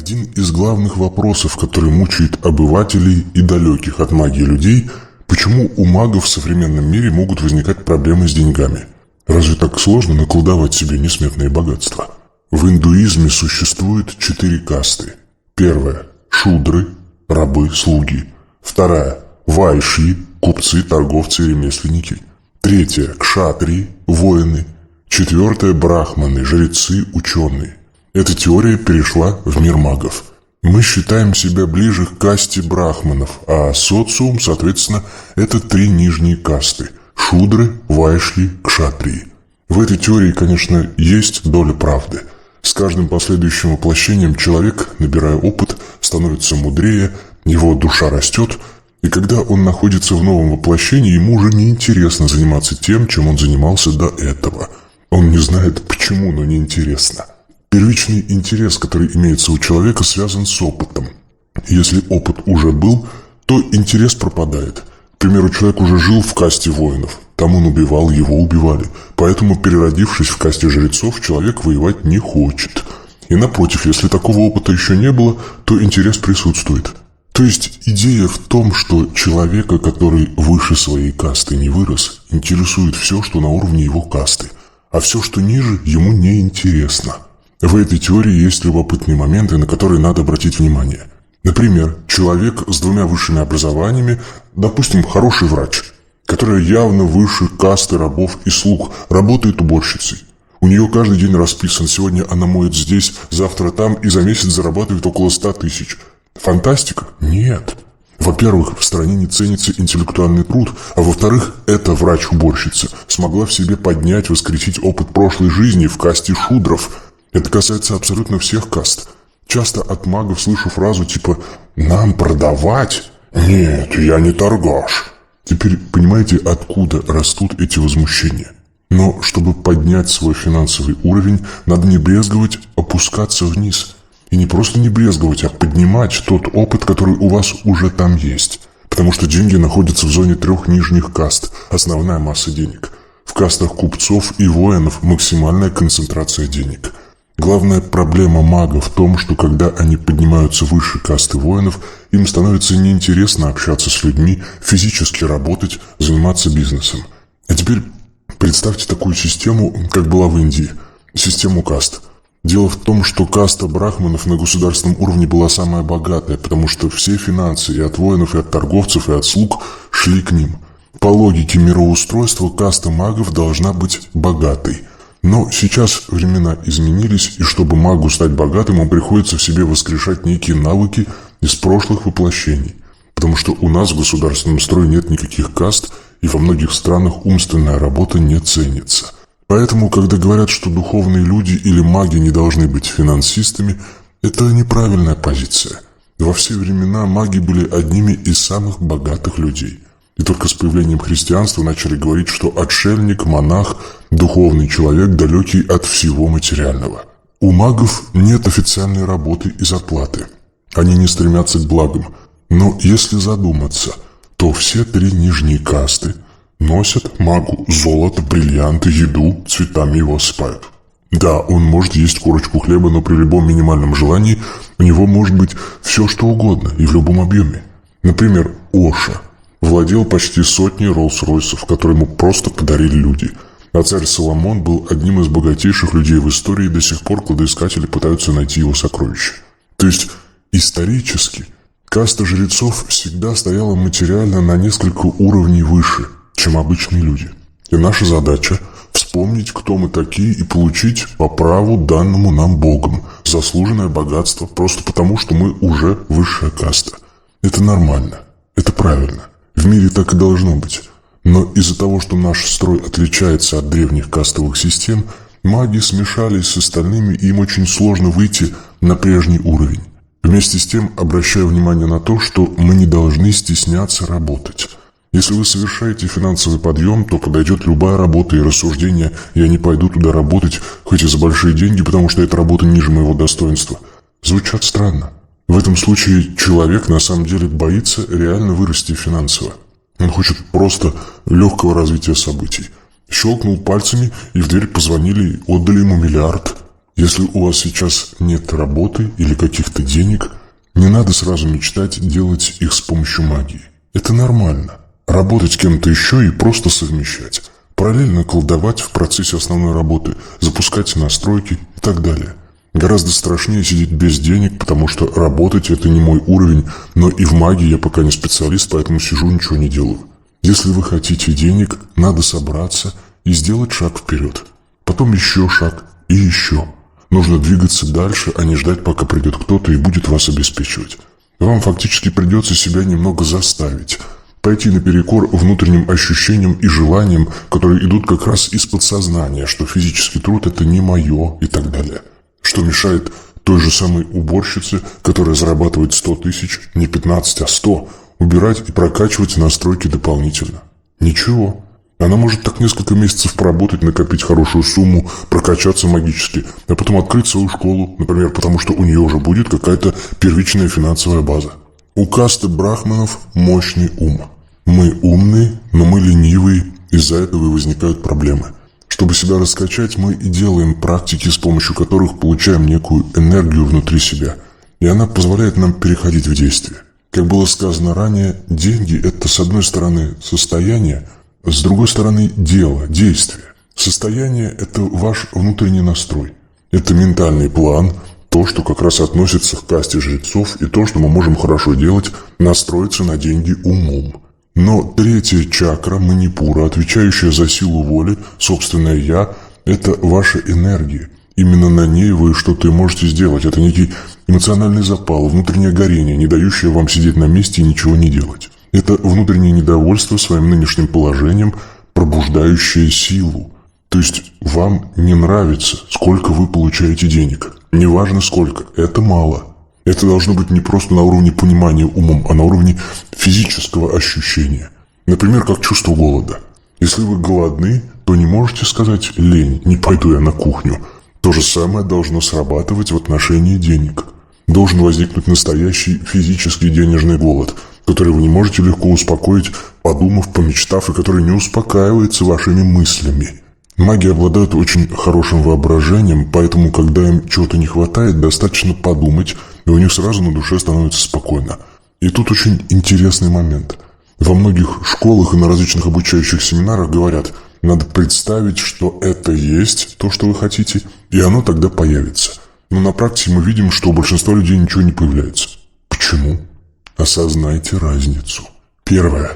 Один из главных вопросов, который мучает обывателей и далеких от магии людей, почему у магов в современном мире могут возникать проблемы с деньгами? Разве так сложно наколдовать себе несметные богатства? В индуизме существует 4 касты. Первая – шудры, рабы, слуги. Вторая – вайшьи, купцы, торговцы и ремесленники. Третья – кшатрии, воины. Четвертая – брахманы, жрецы, ученые. Эта теория перешла в мир магов. Мы считаем себя ближе к касте брахманов, а социум, соответственно, это 3 нижние касты – шудры, вайшьи, кшатрии. В этой теории, конечно, есть доля правды. С каждым последующим воплощением человек, набирая опыт, становится мудрее, его душа растет, и когда он находится в новом воплощении, ему уже неинтересно заниматься тем, чем он занимался до этого. Он не знает почему, но неинтересно. Первичный интерес, который имеется у человека, связан с опытом. Если опыт уже был, то интерес пропадает. К примеру, человек уже жил в касте воинов. Там он убивал, его убивали. Поэтому, переродившись в касте жрецов, человек воевать не хочет. И напротив, если такого опыта еще не было, то интерес присутствует. То есть идея в том, что человека, который выше своей касты не вырос, интересует все, что на уровне его касты, а все, что ниже, ему не интересно. В этой теории есть любопытные моменты, на которые надо обратить внимание. Например, человек с 2 высшими образованиями, допустим, хороший врач, которая явно выше касты рабов и слуг, работает уборщицей. У нее каждый день расписан: сегодня она моет здесь, завтра там, и за месяц зарабатывает около 100 тысяч. Фантастика? Нет. Во-первых, в стране не ценится интеллектуальный труд, а во-вторых, эта врач-уборщица смогла в себе поднять, воскресить опыт прошлой жизни в касте шудров. Это касается абсолютно всех каст. Часто от магов слышу фразу типа «нам продавать? Нет, я не торгаш». Теперь понимаете, откуда растут эти возмущения? Но чтобы поднять свой финансовый уровень, надо не брезговать опускаться вниз. И не просто не брезговать, а поднимать тот опыт, который у вас уже там есть. Потому что деньги находятся в зоне 3 нижних каст, основная масса денег. В кастах купцов и воинов максимальная концентрация денег. Главная проблема мага в том, что когда они поднимаются выше касты воинов, им становится неинтересно общаться с людьми, физически работать, заниматься бизнесом. А теперь представьте такую систему, как была в Индии. Систему каст. Дело в том, что каста брахманов на государственном уровне была самая богатая, потому что все финансы и от воинов, и от торговцев, и от слуг шли к ним. По логике мироустройства каста магов должна быть богатой. Но сейчас времена изменились, и чтобы магу стать богатым, ему приходится в себе воскрешать некие навыки из прошлых воплощений. Потому что у нас в государственном строе нет никаких каст, и во многих странах умственная работа не ценится. Поэтому, когда говорят, что духовные люди или маги не должны быть финансистами, это неправильная позиция. Во все времена маги были одними из самых богатых людей. И только с появлением христианства начали говорить, что отшельник, монах, духовный человек, далекий от всего материального. У магов нет официальной работы и зарплаты. Они не стремятся к благам. Но если задуматься, то все 3 нижние касты носят магу золото, бриллианты, еду, цветами его осыпают. Да, он может есть корочку хлеба, но при любом минимальном желании у него может быть все, что угодно и в любом объеме. Например, Оша владел почти 100 Роллс-Ройсов, которые ему просто подарили люди. А царь Соломон был одним из богатейших людей в истории, и до сих пор кладоискатели пытаются найти его сокровища. То есть, исторически, каста жрецов всегда стояла материально на несколько уровней выше, чем обычные люди. И наша задача – вспомнить, кто мы такие, и получить по праву, данному нам Богом, заслуженное богатство, просто потому, что мы уже высшая каста. Это нормально, это правильно. В мире так и должно быть. Но из-за того, что наш строй отличается от древних кастовых систем, маги смешались с остальными, и им очень сложно выйти на прежний уровень. Вместе с тем, обращаю внимание на то, что мы не должны стесняться работать. Если вы совершаете финансовый подъем, то подойдет любая работа, и рассуждение «я не пойду туда работать, хоть и за большие деньги, потому что эта работа ниже моего достоинства» звучат странно. В этом случае человек на самом деле боится реально вырасти финансово. Он хочет просто легкого развития событий. Щелкнул пальцами, и в дверь позвонили и отдали ему миллиард. Если у вас сейчас нет работы или каких-то денег, не надо сразу мечтать делать их с помощью магии. Это нормально. Работать с кем-то еще и просто совмещать. Параллельно колдовать в процессе основной работы, запускать настройки и так далее. Гораздо страшнее сидеть без денег, потому что работать это не мой уровень, но и в магии я пока не специалист, поэтому сижу, ничего не делаю. Если вы хотите денег, надо собраться и сделать шаг вперед. Потом еще шаг и еще. Нужно двигаться дальше, а не ждать, пока придет кто-то и будет вас обеспечивать. Вам фактически придется себя немного заставить. Пойти наперекор внутренним ощущениям и желаниям, которые идут как раз из подсознания, что физический труд это не мое и так далее. Что мешает той же самой уборщице, которая зарабатывает 100 тысяч, не 15, а 100, убирать и прокачивать настройки дополнительно? Ничего. Она может так несколько месяцев поработать, накопить хорошую сумму, прокачаться магически, а потом открыть свою школу, например, потому что у нее уже будет какая-то первичная финансовая база. У касты брахманов мощный ум. Мы умные, но мы ленивые, из-за этого и возникают проблемы. Чтобы себя раскачать, мы и делаем практики, с помощью которых получаем некую энергию внутри себя, и она позволяет нам переходить в действие. Как было сказано ранее, деньги – это, с одной стороны, состояние, с другой стороны, дело, действие. Состояние – это ваш внутренний настрой. Это ментальный план, то, что как раз относится к касте жрецов, и то, что мы можем хорошо делать, настроиться на деньги умом. Но третья чакра, манипура, отвечающая за силу воли, собственное «я», это ваша энергия. Именно на ней вы что-то и можете сделать. Это некий эмоциональный запал, внутреннее горение, не дающее вам сидеть на месте и ничего не делать. Это внутреннее недовольство своим нынешним положением, пробуждающее силу. То есть вам не нравится, сколько вы получаете денег. Неважно сколько, это мало. Это должно быть не просто на уровне понимания умом, а на уровне физического ощущения. Например, как чувство голода. Если вы голодны, то не можете сказать «лень, не пойду я на кухню». То же самое должно срабатывать в отношении денег. Должен возникнуть настоящий физический денежный голод, который вы не можете легко успокоить, подумав, помечтав, и который не успокаивается вашими мыслями. Маги обладают очень хорошим воображением, поэтому, когда им чего-то не хватает, достаточно подумать, и у них сразу на душе становится спокойно. И тут очень интересный момент. Во многих школах и на различных обучающих семинарах говорят, надо представить, что это есть то, что вы хотите, и оно тогда появится. Но на практике мы видим, что у большинства людей ничего не появляется. Почему? Осознайте разницу. Первое.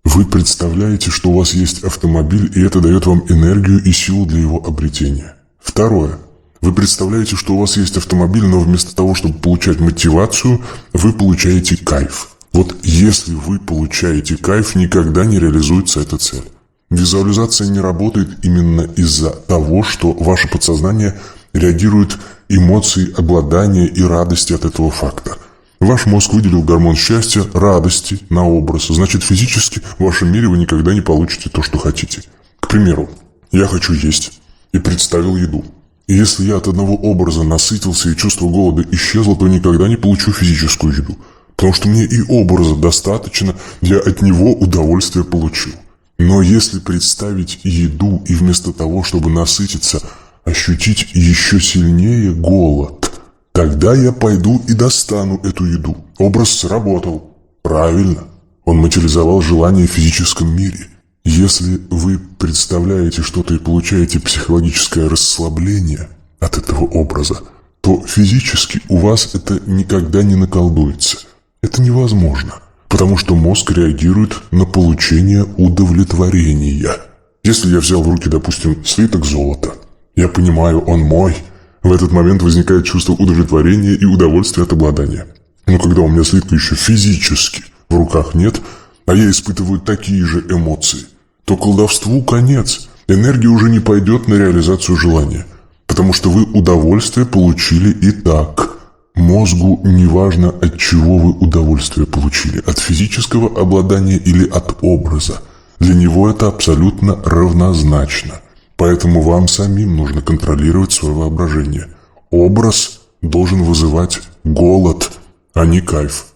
Вы представляете, что у вас есть автомобиль, и это дает вам энергию и силу для его обретения. Второе. Вы представляете, что у вас есть автомобиль, но вместо того, чтобы получать мотивацию, вы получаете кайф. Вот если вы получаете кайф, никогда не реализуется эта цель. Визуализация не работает именно из-за того, что ваше подсознание реагирует эмоцией обладания и радости от этого факта. Ваш мозг выделил гормон счастья, радости на образ. Значит, физически в вашем мире вы никогда не получите то, что хотите. К примеру, я хочу есть и представил еду. И если я от одного образа насытился и чувство голода исчезло, то никогда не получу физическую еду. Потому что мне и образа достаточно, я от него удовольствие получил. Но если представить еду и вместо того, чтобы насытиться, ощутить еще сильнее голод, тогда я пойду и достану эту еду. Образ сработал. Правильно. Он материализовал желание в физическом мире. Если вы представляете что-то и получаете психологическое расслабление от этого образа, то физически у вас это никогда не наколдуется. Это невозможно, потому что мозг реагирует на получение удовлетворения. Если я взял в руки, допустим, слиток золота, я понимаю, он мой. В этот момент возникает чувство удовлетворения и удовольствия от обладания. Но когда у меня слитка еще физически в руках нет, а я испытываю такие же эмоции, то колдовству конец. Энергия уже не пойдет на реализацию желания, потому что вы удовольствие получили и так. Мозгу не важно, от чего вы удовольствие получили, от физического обладания или от образа. Для него это абсолютно равнозначно. Поэтому вам самим нужно контролировать свое воображение. Образ должен вызывать голод, а не кайф.